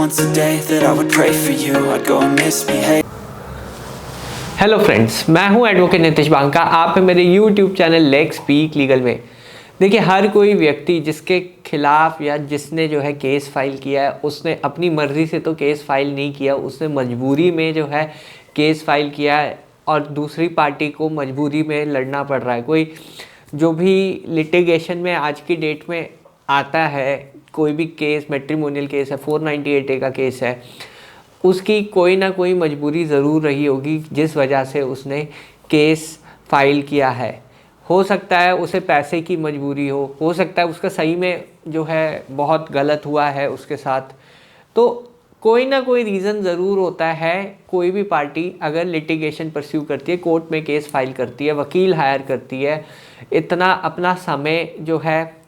once a day that I would pray for you. I'd go and misbehave. Hello friends, मैं हूं advocate Nitish Banka. आप हैं मेरे YouTube channel let's speak legal में। देखिए, हर कोई व्यक्ति जिसके खिलाफ या जिसने जो है केस फाइल किया है, उसने अपनी मर्ज़ी से तो केस फाइल नहीं किया, उसने मजबूरी में जो है केस फाइल किया है और दूसरी पार्टी को मजबूरी में लड़ना पड़ रहा है। कोई जो भी लिटिगेशन में आज की डेट में आता है, कोई भी केस, मैट्रिमोनियल केस है, 498A का केस है, उसकी कोई ना कोई मजबूरी ज़रूर रही होगी जिस वजह से उसने केस फाइल किया है। हो सकता है उसे पैसे की मजबूरी हो सकता है उसका सही में जो है बहुत गलत हुआ है उसके साथ। तो कोई ना कोई रीज़न ज़रूर होता है। कोई भी पार्टी अगर लिटिगेशन परस्यू करती है, कोर्ट में केस फाइल करती है, वकील हायर करती है, इतना अपना समय जो है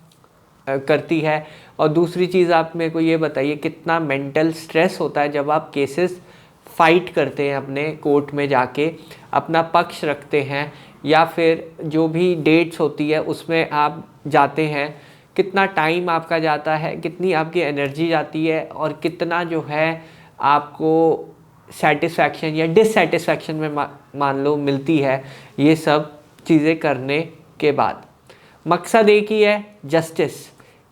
करती है। और दूसरी चीज़, आप मेरे को ये बताइए कितना मेंटल स्ट्रेस होता है जब आप केसेस फाइट करते हैं, अपने कोर्ट में जाके अपना पक्ष रखते हैं, या फिर जो भी डेट्स होती है उसमें आप जाते हैं। कितना टाइम आपका जाता है, कितनी आपकी एनर्जी जाती है, और कितना जो है आपको सेटिस्फैक्शन या डिससेटिस्फैक्शन में मान लो मिलती है ये सब चीज़ें करने के बाद। मकसद एक ही है,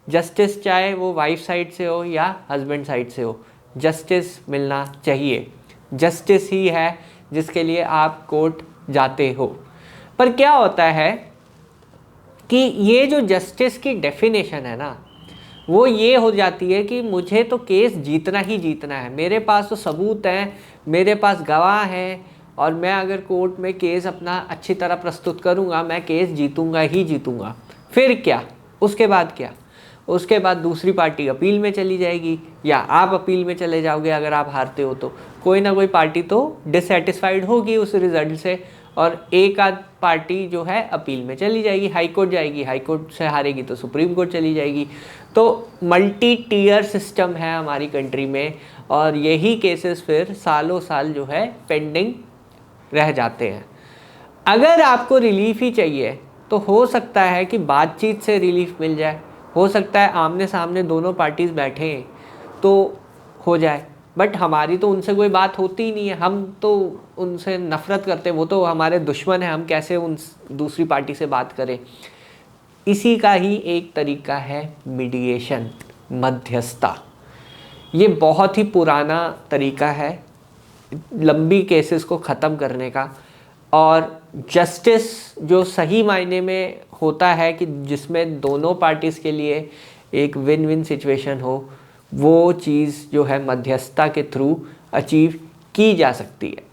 जस्टिस चाहे वो वाइफ साइड से हो या हस्बैंड साइड से हो, जस्टिस मिलना चाहिए। जस्टिस ही है जिसके लिए आप कोर्ट जाते हो। पर क्या होता है कि ये जो जस्टिस की डेफिनेशन है ना, वो ये हो जाती है कि मुझे तो केस जीतना ही जीतना है, मेरे पास तो सबूत हैं, मेरे पास गवाह हैं, और मैं अगर कोर्ट में केस अपना अच्छी तरह प्रस्तुत करूँगा, मैं केस जीतूँगा ही जीतूँगा। फिर क्या? उसके बाद क्या? उसके बाद दूसरी पार्टी अपील में चली जाएगी, या आप अपील में चले जाओगे अगर आप हारते हो तो। कोई ना कोई पार्टी तो डिससेटिस्फाइड होगी उस रिज़ल्ट से, और एक आध पार्टी जो है अपील में चली जाएगी, हाई कोर्ट जाएगी, हाई कोर्ट से हारेगी तो सुप्रीम कोर्ट चली जाएगी। तो मल्टी टीयर सिस्टम है हमारी कंट्री में, और यही केसेस फिर सालों साल जो है पेंडिंग रह जाते हैं। अगर आपको रिलीफ ही चाहिए तो हो सकता है कि बातचीत से रिलीफ मिल जाए, हो सकता है आमने सामने दोनों पार्टीज़ बैठे तो हो जाए। बट हमारी तो उनसे कोई बात होती ही नहीं है, हम तो उनसे नफ़रत करते हैं, वो तो हमारे दुश्मन हैं, हम कैसे उन दूसरी पार्टी से बात करें। इसी का ही एक तरीका है मीडिएशन, मध्यस्थता। ये बहुत ही पुराना तरीका है लंबी केसेस को ख़त्म करने का, और जस्टिस जो सही मायने में होता है कि जिसमें दोनों पार्टीज़ के लिए एक विन विन सिचुएशन हो, वो चीज़ जो है मध्यस्थता के थ्रू अचीव की जा सकती है।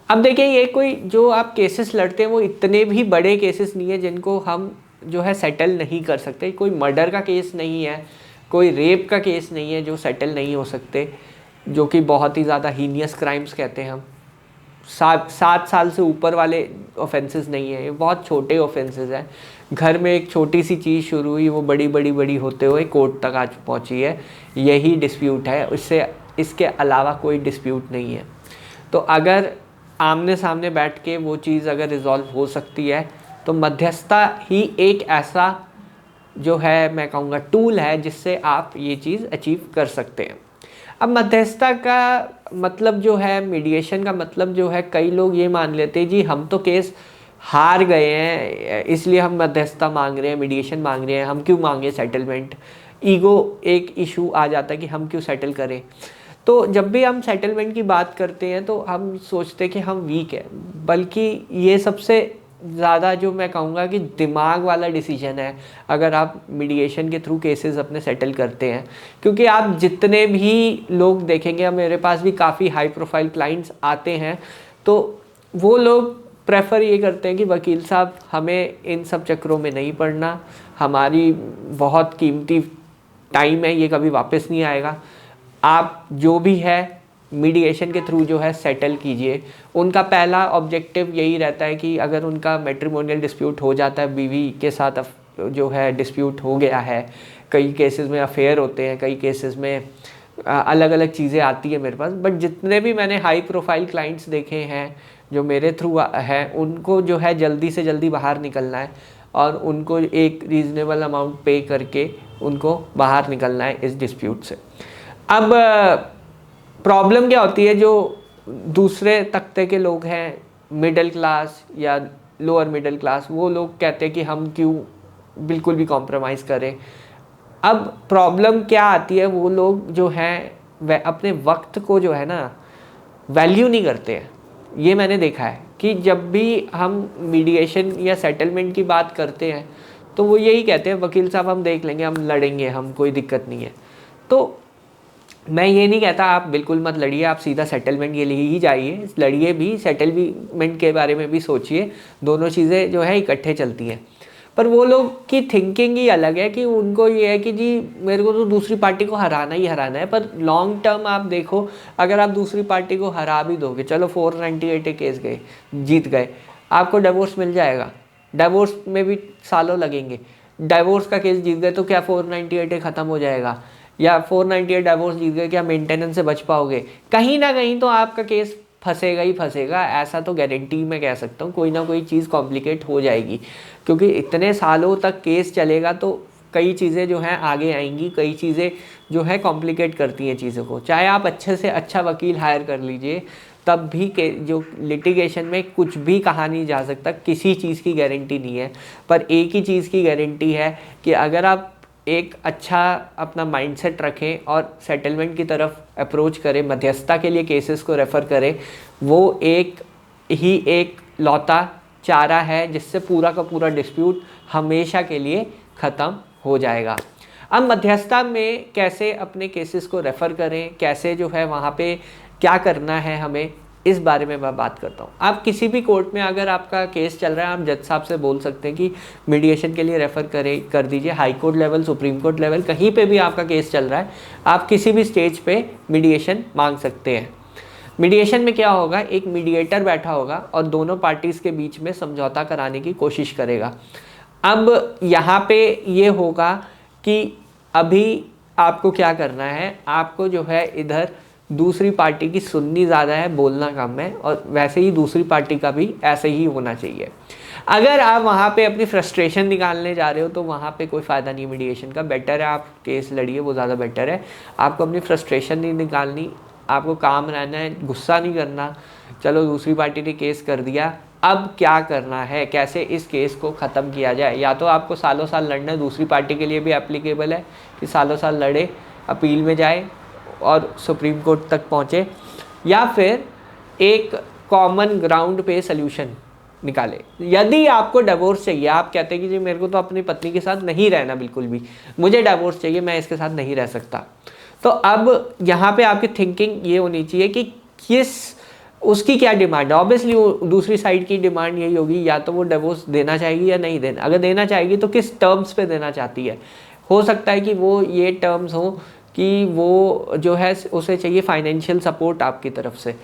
अब देखिए, ये कोई जो आप केसेस लड़ते हैं वो इतने भी बड़े केसेस नहीं है जिनको हम जो है सेटल नहीं कर सकते। कोई मर्डर का केस नहीं है, कोई रेप का केस नहीं है जो सेटल नहीं हो सकते, जो कि बहुत ही ज़्यादा हीनियस क्राइम्स कहते हैं हम। 7 साल से ऊपर वाले ऑफेंसेस नहीं है, ये बहुत छोटे ऑफेंसेस हैं। घर में एक छोटी सी चीज़ शुरू हुई, वो बड़ी होते हुए कोर्ट तक आज पहुंची है, यही डिस्प्यूट है, इसके अलावा कोई डिस्प्यूट नहीं है। तो अगर आमने सामने बैठ के वो चीज़ अगर रिजॉल्व हो सकती है तो मध्यस्थता ही एक ऐसा जो है, मैं कहूँगा, टूल है जिससे आप ये चीज़ अचीव कर सकते हैं। अब मध्यस्थता का मतलब जो है, मीडिएशन का मतलब जो है, कई लोग ये मान लेते हैं जी हम तो केस हार गए हैं इसलिए हम मध्यस्थता मांग रहे हैं, मीडिएशन मांग रहे हैं, हम क्यों मांगे सेटलमेंट। ईगो एक इशू आ जाता है कि हम क्यों सेटल करें। तो जब भी हम सेटलमेंट की बात करते हैं तो हम सोचते हैं कि हम वीक है, बल्कि ये सबसे ज़्यादा जो मैं कहूँगा कि दिमाग वाला डिसीजन है अगर आप मीडिएशन के थ्रू केसेस अपने सेटल करते हैं। क्योंकि आप जितने भी लोग देखेंगे, अब मेरे पास भी काफ़ी हाई प्रोफाइल क्लाइंट्स आते हैं, तो वो लोग प्रेफर ये करते हैं कि वकील साहब हमें इन सब चक्करों में नहीं पड़ना, हमारी बहुत कीमती टाइम है, ये कभी वापस नहीं आएगा, आप जो भी है मीडिएशन के थ्रू जो है सेटल कीजिए। उनका पहला ऑब्जेक्टिव यही रहता है कि अगर उनका मैट्रिमोनियल डिस्प्यूट हो जाता है, बीवी के साथ जो है डिस्प्यूट हो गया है, कई केसेस में अफेयर होते हैं, कई केसेस में अलग अलग चीज़ें आती है मेरे पास, बट जितने भी मैंने हाई प्रोफाइल क्लाइंट्स देखे हैं जो मेरे थ्रू है, उनको जो है जल्दी से जल्दी बाहर निकलना है, और उनको एक रीज़नेबल अमाउंट पे करके उनको बाहर निकलना है इस डिस्प्यूट से। अब प्रॉब्लम क्या होती है, जो दूसरे तख्ते के लोग हैं, मिडिल क्लास या लोअर मिडिल क्लास, वो लोग कहते हैं कि हम क्यों बिल्कुल भी कॉम्प्रोमाइज़ करें। अब प्रॉब्लम क्या आती है, वो लोग जो हैं वह अपने वक्त को जो है ना वैल्यू नहीं करते हैं। ये मैंने देखा है कि जब भी हम मीडिएशन या सेटलमेंट की बात करते हैं तो वो यही कहते हैं, वकील साहब हम देख लेंगे, हम लड़ेंगे, हम कोई दिक्कत नहीं है। तो मैं ये नहीं कहता आप बिल्कुल मत लड़िए, आप सीधा सेटलमेंट के लिए ही जाइए, लड़िए भी, सेटलमेंट के बारे में भी सोचिए, दोनों चीज़ें जो है इकट्ठे चलती हैं। पर वो लोग की थिंकिंग ही अलग है कि उनको ये है कि जी मेरे को तो दूसरी पार्टी को हराना ही हराना है। पर लॉन्ग टर्म आप देखो, अगर आप दूसरी पार्टी को हरा भी दोगे, चलो 498 केस गए, जीत गए, आपको डिवोर्स मिल जाएगा, डिवोर्स में भी सालों लगेंगे। डिवोर्स का केस जीत गए तो क्या 498 ख़त्म हो जाएगा, या 498 डिवोर्स जीत गए क्या मेंटेनेंस से बच पाओगे? कहीं ना कहीं तो आपका केस फंसेगा ही फंसेगा, ऐसा तो गारंटी मैं कह सकता हूँ। कोई ना कोई चीज़ कॉम्प्लिकेट हो जाएगी, क्योंकि इतने सालों तक केस चलेगा तो कई चीज़ें जो हैं आगे आएंगी, कई चीज़ें जो है कॉम्प्लिकेट करती हैं चीज़ों को। चाहे आप अच्छे से अच्छा वकील हायर कर लीजिए, तब भी के जो लिटिगेशन में कुछ भी कहा नहीं जा सकता, किसी चीज़ की गारंटी नहीं है। पर एक ही चीज़ की गारंटी है कि अगर आप एक अच्छा अपना माइंडसेट रखें और सेटलमेंट की तरफ अप्रोच करें, मध्यस्थता के लिए केसेस को रेफ़र करें, वो एक लौता चारा है जिससे पूरा का पूरा डिस्प्यूट हमेशा के लिए ख़त्म हो जाएगा। अब मध्यस्थता में कैसे अपने केसेस को रेफ़र करें, कैसे जो है वहाँ पे क्या करना है हमें, इस बारे में मैं बात करता हूँ। आप किसी भी कोर्ट में अगर आपका केस चल रहा है, आप जज साहब से बोल सकते हैं कि मीडिएशन के लिए रेफ़र कर दीजिए। High court level, supreme court level, कहीं पे भी आपका केस चल रहा है, आप किसी भी स्टेज पे मीडिएशन मांग सकते हैं। मीडिएशन में क्या होगा, एक मीडिएटर बैठा होगा और दोनों पार्टीज़ के बीच में समझौता कराने की कोशिश करेगा। अब यहाँ पे ये होगा कि अभी आपको क्या करना है, आपको जो है इधर दूसरी पार्टी की सुननी ज़्यादा है, बोलना कम है, और वैसे ही दूसरी पार्टी का भी ऐसे ही होना चाहिए। अगर आप वहाँ पे अपनी फ्रस्ट्रेशन निकालने जा रहे हो तो वहाँ पे कोई फ़ायदा नहीं मीडिएशन का। बेटर है आप केस लड़िए, वो ज़्यादा बेटर है। आपको अपनी फ्रस्ट्रेशन नहीं निकालनी, आपको काम रहना है, गुस्सा नहीं करना। चलो दूसरी पार्टी ने केस कर दिया, अब क्या करना है, कैसे इस केस को ख़त्म किया जाए। या तो आपको सालों साल लड़ना है, दूसरी पार्टी के लिए भी एप्लीकेबल है कि सालों साल लड़े, अपील में जाए और सुप्रीम कोर्ट तक पहुँचे, या फिर एक कॉमन ग्राउंड पे सल्यूशन निकाले। यदि आपको डिवोर्स चाहिए, आप कहते हैं कि जी मेरे को तो अपनी पत्नी के साथ नहीं रहना बिल्कुल भी, मुझे डिवोर्स चाहिए, मैं इसके साथ नहीं रह सकता, तो अब यहाँ पे आपकी थिंकिंग ये होनी चाहिए कि किस उसकी क्या डिमांड है। ऑब्वियसली दूसरी साइड की डिमांड यही होगी, या तो वो डिवोर्स देना चाहेगी या नहीं देना। अगर देना चाहेगी तो किस टर्म्स पे देना चाहती है। हो सकता है कि वो ये टर्म्स हो कि वो जो है उसे चाहिए फाइनेंशियल सपोर्ट आपकी तरफ से।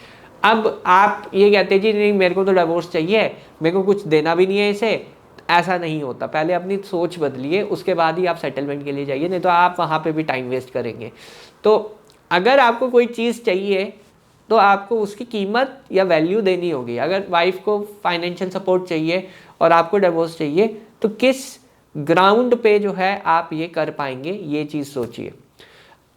अब आप ये कहते हैं जी नहीं मेरे को तो डिवोर्स चाहिए, मेरे को कुछ देना भी नहीं है इसे, ऐसा नहीं होता। पहले अपनी सोच बदलिए, उसके बाद ही आप सेटलमेंट के लिए जाइए, नहीं तो आप वहाँ पे भी टाइम वेस्ट करेंगे। तो अगर आपको कोई चीज़ चाहिए तो आपको उसकी कीमत या वैल्यू देनी होगी। अगर वाइफ को फाइनेंशियल सपोर्ट चाहिए और आपको डिवोर्स चाहिए, तो किस ग्राउंड पे जो है आप ये कर पाएंगे, ये चीज़ सोचिए।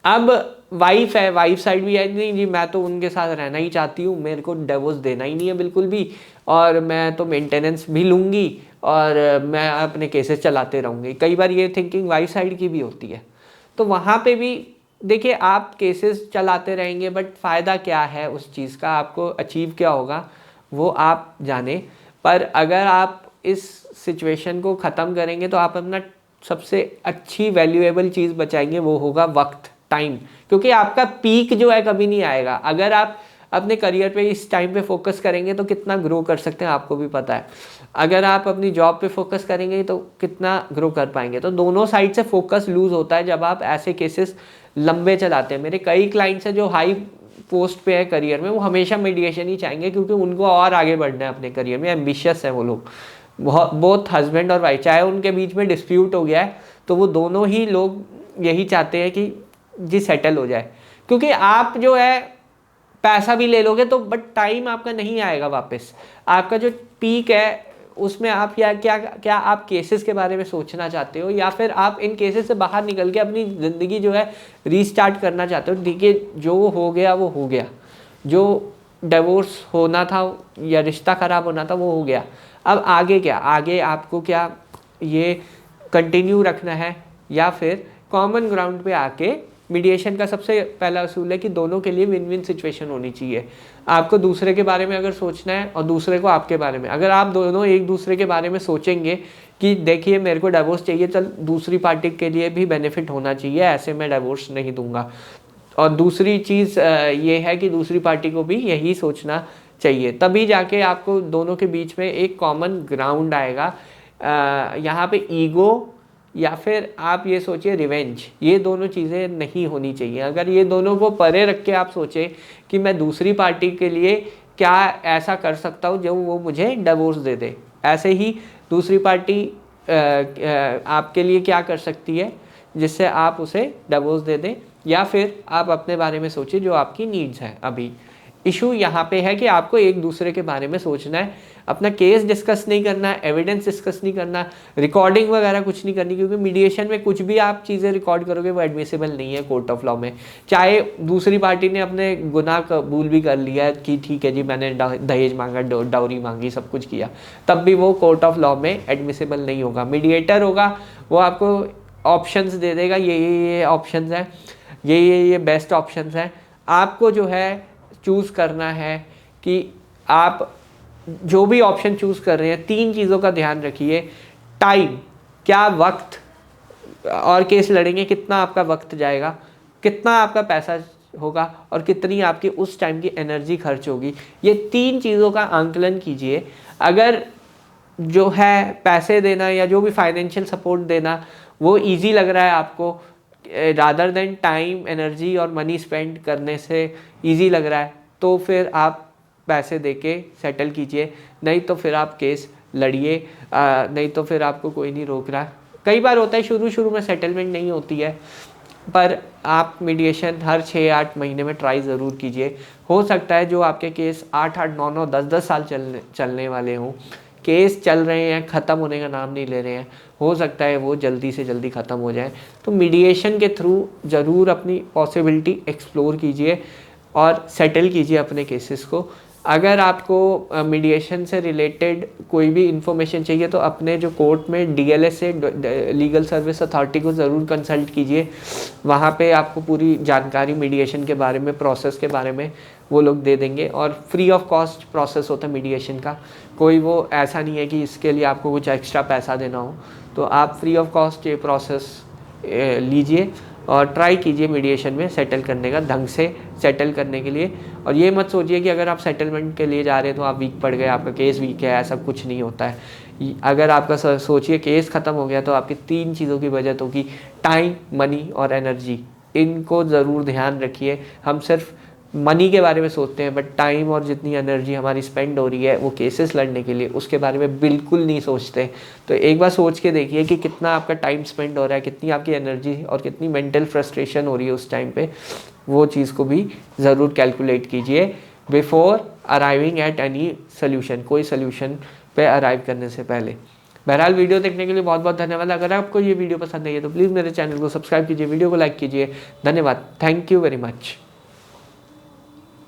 अब वाइफ है, वाइफ साइड भी है, नहीं जी मैं तो उनके साथ रहना ही चाहती हूँ, मेरे को डिवोर्स देना ही नहीं है बिल्कुल भी, और मैं तो मेंटेनेंस भी लूँगी और मैं अपने केसेस चलाते रहूँगी। कई बार ये थिंकिंग वाइफ साइड की भी होती है। तो वहाँ पे भी देखिए आप केसेस चलाते रहेंगे, बट फ़ायदा क्या है उस चीज़ का, आपको अचीव क्या होगा वो आप जाने। पर अगर आप इस सिचुएशन को ख़त्म करेंगे तो आप अपना सबसे अच्छी वैल्यूएबल चीज़ बचाएंगे, वो होगा वक्त, टाइम। क्योंकि आपका पीक जो है कभी नहीं आएगा। अगर आप अपने करियर पे इस टाइम पे फोकस करेंगे तो कितना ग्रो कर सकते हैं आपको भी पता है। अगर आप अपनी जॉब पे फोकस करेंगे तो कितना ग्रो कर पाएंगे। तो दोनों साइड से फोकस लूज़ होता है जब आप ऐसे केसेस लंबे चलाते हैं। मेरे कई क्लाइंट्स हैं जो हाई पोस्ट पे है करियर में, वो हमेशा मीडिएशन ही चाहेंगे क्योंकि उनको और आगे बढ़ना है अपने करियर में, एम्बिशियस है वो लोग। बहुत हस्बैंड और वाइफ, चाहे उनके बीच में डिस्प्यूट हो गया है तो वो दोनों ही लोग यही चाहते हैं कि जी सेटल हो जाए। क्योंकि आप जो है पैसा भी ले लोगे तो बट टाइम आपका नहीं आएगा वापस। आपका जो पीक है उसमें आप क्या आप केसेस के बारे में सोचना चाहते हो, या फिर आप इन केसेस से बाहर निकल के अपनी ज़िंदगी जो है रीस्टार्ट करना चाहते हो। देखिए जो हो गया वो हो गया, जो डिवोर्स होना था या रिश्ता ख़राब होना था वो हो गया। अब आगे क्या, आगे आपको क्या ये कंटिन्यू रखना है या फिर कॉमन ग्राउंड पे आके मीडिएशन का सबसे पहला असूल है कि दोनों के लिए विन विन सिचुएशन होनी चाहिए। आपको दूसरे के बारे में अगर सोचना है और दूसरे को आपके बारे में, अगर आप दोनों एक दूसरे के बारे में सोचेंगे कि देखिए मेरे को डिवोर्स चाहिए, चल दूसरी पार्टी के लिए भी बेनिफिट होना चाहिए, ऐसे मैं डिवोर्स नहीं दूंगा। और दूसरी चीज़ ये है कि दूसरी पार्टी को भी यही सोचना चाहिए, तभी जाके आपको दोनों के बीच में एक कॉमन ग्राउंड आएगा। यहाँ पे ईगो या फिर आप ये सोचिए रिवेंज, ये दोनों चीज़ें नहीं होनी चाहिए। अगर ये दोनों को परे रख के आप सोचें कि मैं दूसरी पार्टी के लिए क्या ऐसा कर सकता हूँ जो वो मुझे डिवोर्स दे दे, ऐसे ही दूसरी पार्टी आपके लिए क्या कर सकती है जिससे आप उसे डिवोर्स दे दें, या फिर आप अपने बारे में सोचिए जो आपकी नीड्स हैं। अभी इशू यहाँ पे है कि आपको एक दूसरे के बारे में सोचना है, अपना केस डिस्कस नहीं करना, एविडेंस डिस्कस नहीं करना, रिकॉर्डिंग वगैरह कुछ नहीं करनी, क्योंकि मीडिएशन में कुछ भी आप चीज़ें रिकॉर्ड करोगे वो एडमिसिबल नहीं है कोर्ट ऑफ लॉ में। चाहे दूसरी पार्टी ने अपने गुनाह कबूल भी कर लिया है कि ठीक है जी मैंने दहेज मांगा, डाउरी मांगी, सब कुछ किया, तब भी वो कोर्ट ऑफ लॉ में एडमिसिबल नहीं होगा। मीडिएटर होगा वो आपको ऑप्शंस दे देगा, ये ऑप्शंस हैं, ये बेस्ट ऑप्शंस हैं। आपको जो है चूज़ करना है कि आप जो भी ऑप्शन चूज़ कर रहे हैं, तीन चीज़ों का ध्यान रखिए। टाइम, क्या वक्त, और केस लड़ेंगे कितना आपका वक्त जाएगा, कितना आपका पैसा होगा और कितनी आपकी उस टाइम की एनर्जी खर्च होगी, ये तीन चीज़ों का आंकलन कीजिए। अगर जो है पैसे देना या जो भी फाइनेंशियल सपोर्ट देना वो इजी लग रहा है आपको, रादर देन टाइम, एनर्जी और मनी स्पेंड करने से इजी लग रहा है, तो फिर आप पैसे देके सेटल कीजिए, नहीं तो फिर आप केस लड़िए, नहीं तो फिर आपको कोई नहीं रोक रहा। कई बार होता है शुरू में सेटलमेंट नहीं होती है, पर आप मीडिएशन हर 6-8 महीने में ट्राई ज़रूर कीजिए। हो सकता है जो आपके केस 8-8, 9-9, 10-10 साल चलने वाले हों, केस चल रहे हैं, ख़त्म होने का नाम नहीं ले रहे हैं, हो सकता है वो जल्दी से जल्दी ख़त्म हो जाए। तो मीडिएशन के थ्रू ज़रूर अपनी पॉसिबिलिटी एक्सप्लोर कीजिए और सेटल कीजिए अपने केसेस को। अगर आपको मीडिएशन से रिलेटेड कोई भी इंफॉर्मेशन चाहिए तो अपने जो कोर्ट में DLS से, लीगल सर्विस अथॉरिटी को ज़रूर कंसल्ट कीजिए। वहाँ पे आपको पूरी जानकारी मीडिएशन के बारे में, प्रोसेस के बारे में वो लोग दे देंगे, और फ्री ऑफ कॉस्ट प्रोसेस होता है मीडिएशन का। कोई वो ऐसा नहीं है कि इसके लिए आपको कुछ एक्स्ट्रा पैसा देना हो, तो आप फ्री ऑफ कॉस्ट ये प्रोसेस लीजिए और ट्राई कीजिए मीडिएशन में सेटल करने का, ढंग से सेटल करने के लिए। और ये मत सोचिए कि अगर आप सेटलमेंट के लिए जा रहे हैं तो आप वीक पड़ गए, आपका केस वीक है, ऐसा कुछ नहीं होता है। अगर आपका सोचिए केस ख़त्म हो गया तो आपकी तीन चीज़ों की बचत होगी, टाइम, मनी और एनर्जी। इनको ज़रूर ध्यान रखिए। हम सिर्फ मनी के बारे में सोचते हैं, बट टाइम और जितनी एनर्जी हमारी स्पेंड हो रही है वो केसेस लड़ने के लिए, उसके बारे में बिल्कुल नहीं सोचते। तो एक बार सोच के देखिए कि कितना आपका टाइम स्पेंड हो रहा है, कितनी आपकी एनर्जी और कितनी मेंटल फ्रस्ट्रेशन हो रही है उस टाइम पे। वो चीज़ को भी ज़रूर कैलकुलेट कीजिए before arriving at any solution, कोई सोल्यूशन पे अराइव करने से पहले। बहरहाल वीडियो देखने के लिए बहुत बहुत धन्यवाद। अगर आपको ये वीडियो पसंद आई है तो प्लीज़ मेरे चैनल को सब्सक्राइब कीजिए, वीडियो को लाइक कीजिए। धन्यवाद, थैंक यू वेरी मच।